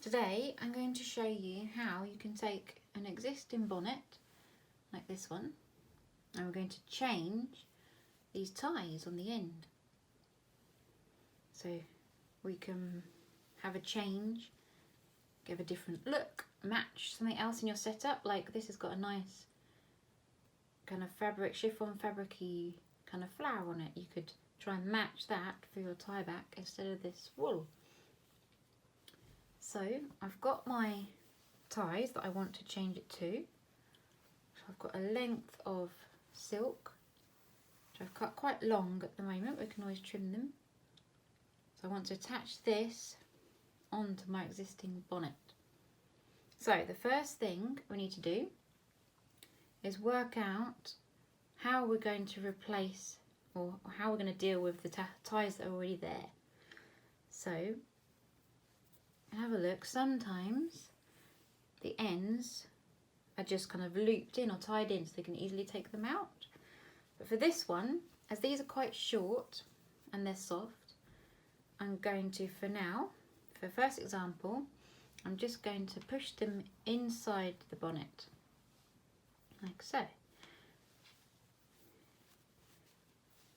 Today I'm going to show you how you can take an existing bonnet like this one and we're going to change these ties on the end. So we can have a change, give a different look, match something else in your setup. Like this has got a nice kind of fabric, chiffon fabric-y kind of flower on it. You could try and match that for your tie back instead of this wool. So I've got my ties that I want to change it to. So I've got a length of silk, which I've cut quite long at the moment. We can always trim them. So I want to attach this onto my existing bonnet. So the first thing we need to do is work out how we're going to replace or how we're going to deal with the ties that are already there. So have a look. Sometimes the ends are just kind of looped in or tied in so they can easily take them out. But for this one, as these are quite short and they're soft, I'm going to, for now, for the first example, I'm just going to push them inside the bonnet, like so. And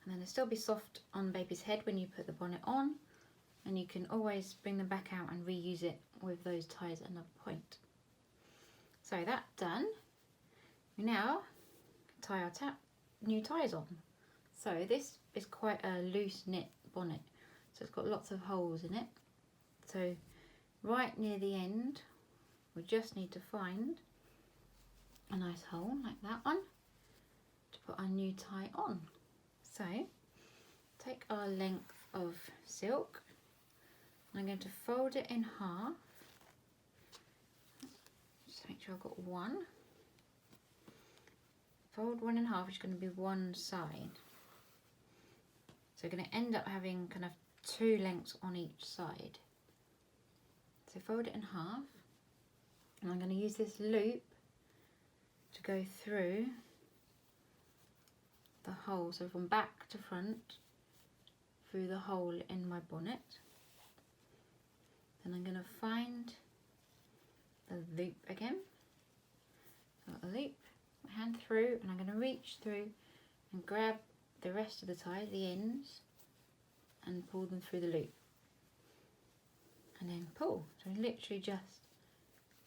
then they'll still be soft on baby's head when you put the bonnet on, and you can always bring them back out and reuse it with those ties at another point. So that done, we now tie our new ties on. So this is quite a loose knit bonnet, so it's got lots of holes in it. So right near the end, we just need to find a nice hole like that one to put our new tie on. So take our length of silk, I'm going to fold it in half, just make sure I've got one. Fold one in half, which is going to be one side. So we're going to end up having kind of two lengths on each side. So fold it in half, and I'm going to use this loop to go through the hole, so from back to front, through the hole in my bonnet. Then I'm going to find the loop again. Got a loop, my hand through, and I'm going to reach through and grab the rest of the tie, the ends, and pull them through the loop. And then pull. So literally just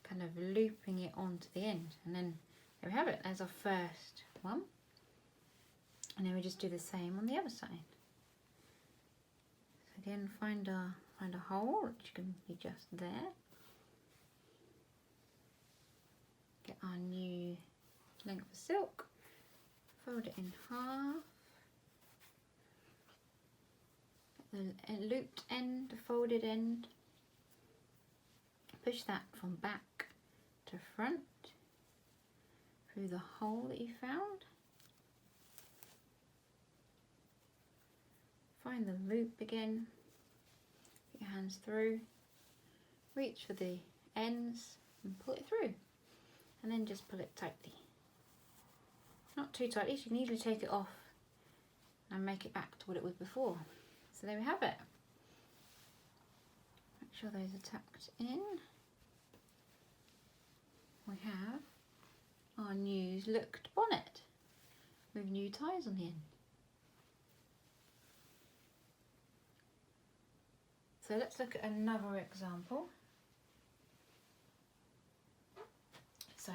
kind of looping it onto the end. And then there we have it, there's our first one. And then we just do the same on the other side. So again, find a hole, which can be just there. Get our new length of silk, fold it in half. Get the looped end, the folded end. Push that from back to front through the hole that you found. Find the loop again. Get your hands through, reach for the ends and pull it through, and then just pull it tightly. Not too tightly, so you can easily take it off and make it back to what it was before. So there we have it. Make sure those are tucked in. We have our new looked bonnet with new ties on the end. So let's look at another example. So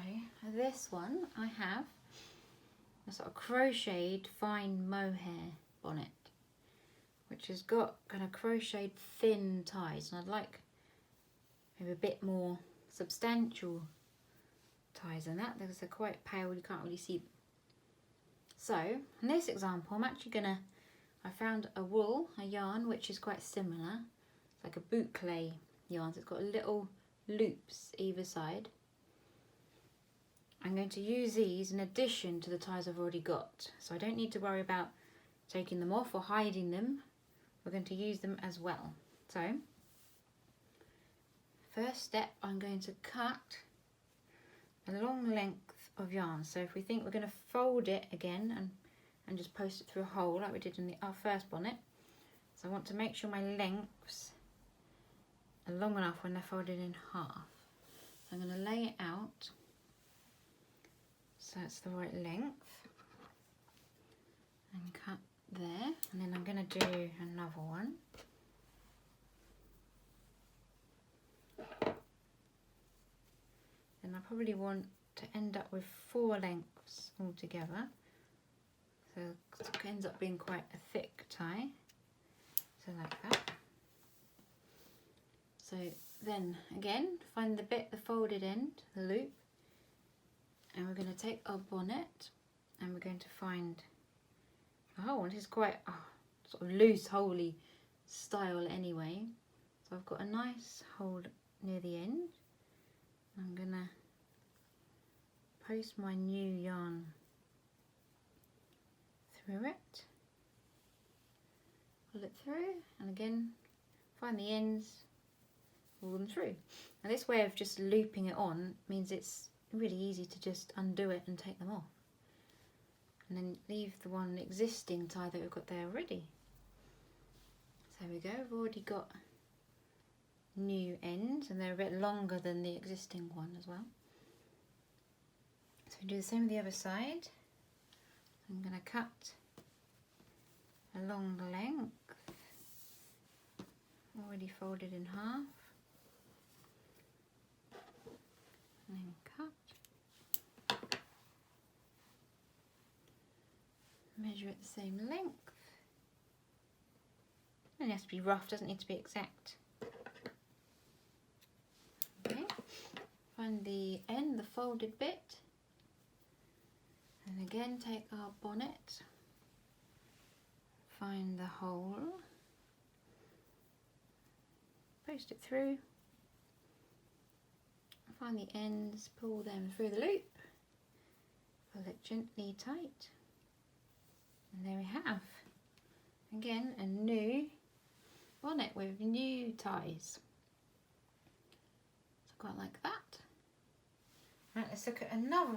this one I have a sort of crocheted fine mohair bonnet, which has got kind of crocheted thin ties, and I'd like maybe a bit more substantial ties than that because they're quite pale, you can't really see them. So in this example I'm actually I found a wool, a yarn which is quite similar. Like a boucle yarn, so it's got little loops either side. I'm going to use these in addition to the ties I've already got, so I don't need to worry about taking them off or hiding them. We're going to use them as well. So first step, I'm going to cut a long length of yarn. So if we think we're going to fold it again and just post it through a hole like we did in our first bonnet, so I want to make sure my lengths are long enough when they're folded in half. So I'm going to lay it out so it's the right length and cut there, and then I'm going to do another one. And I probably want to end up with 4 lengths altogether, so it ends up being quite a thick tie, so like that. So then again, find the bit, the folded end, the loop, and we're going to take our bonnet and we're going to find a hole. This is quite sort of loose, holey style anyway. So I've got a nice hole near the end. I'm going to post my new yarn through it, pull it through, and again find the ends, pull them through. Now this way of just looping it on means it's really easy to just undo it and take them off, and then leave the one existing tie that we've got there already. So there we go, we've already got new ends, and they're a bit longer than the existing one as well. So we do the same with the other side. I'm going to cut along the length, already folded in half, and then cut, measure it the same length, and it has to be rough, doesn't need to be exact. Okay, find the end, the folded bit, and again take our bonnet, find the hole, post it through, find the ends, pull them through the loop, pull it gently tight, and there we have, again, a new bonnet with new ties. So quite like that. Right, let's look at another